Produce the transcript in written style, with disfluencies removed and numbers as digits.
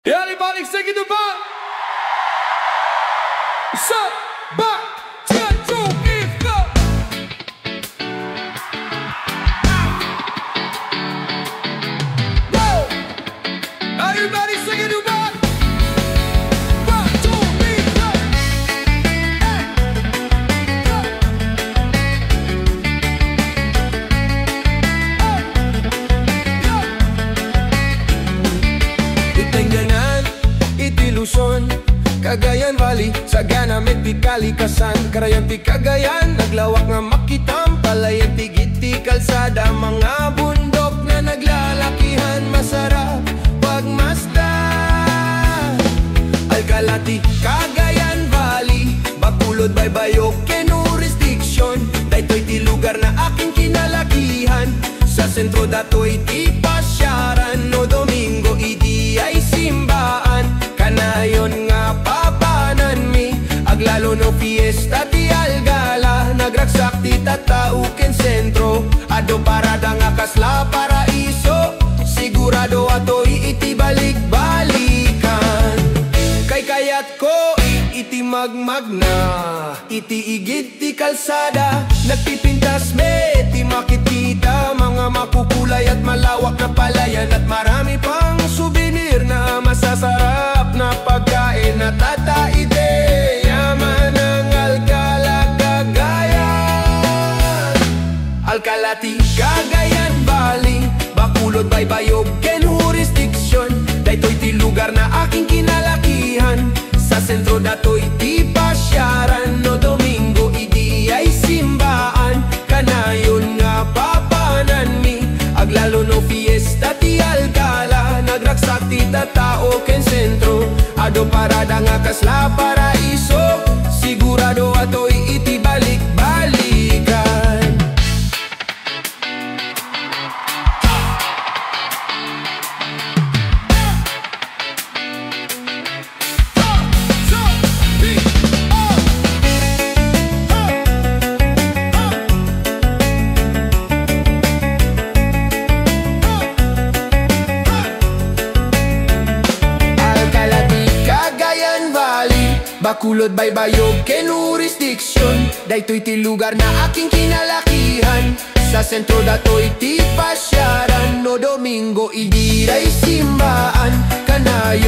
Everybody sing it to back. So, back, 10, 2, is go. Go. Everybody sing it to back. 1, 2, is go. Itingganan, iti Luzon, Cagayan Valley, Sagana, Metpi, Kalikasan, Carayan, pi Cagayan, naglawak nga makitam, palayan, tigiti, kalsada, mga bundok na naglalakihan, masarap pagmasdan. Alcalati, Cagayan Valley, Bacolod, Baybayok, Kenu jurisdiction, daytoy ti lugar na aking kinalakihan, sa sentro datoy ti pasyaran, no Domingo idi ay simbaan, kanayon nga papanan mi, aglalo no fiesta ti Algala, nagragsak ti tatao ken sentro, ado parada nga kasla paraiso, sigurado atoy iti balik-balikan. Kay kayat ko iti magmagna, iti igid ti kalsada, nagpipintas me ti makikita, mga makukulay at malawak na palayan, at marami pang souvenir na masasarap na pagkain at tataide, yaman ng Alcala, Cagayan. Alcalati, Cagayan Valley, Bacolod, Baybayog, ken jurisdiction, daytoy ti lugar na aking kinalakihan, sa sentro datoy ti pasyaran, no Domingo idi ay simbaan, kanayon nga papanan mi, aglalo no fiesta ti Alcala, nagragsak ti tatao ken sentro, ado parada nga kasla paraiso, sigurado atoy iti balik-balikan. Bacolod, Baybayog, ken jurisdiction, daytoy ti lugar na aking kinalakihan, sa sentro datoy ti pasyaran, no Domingo idi ay simbaan, kanayo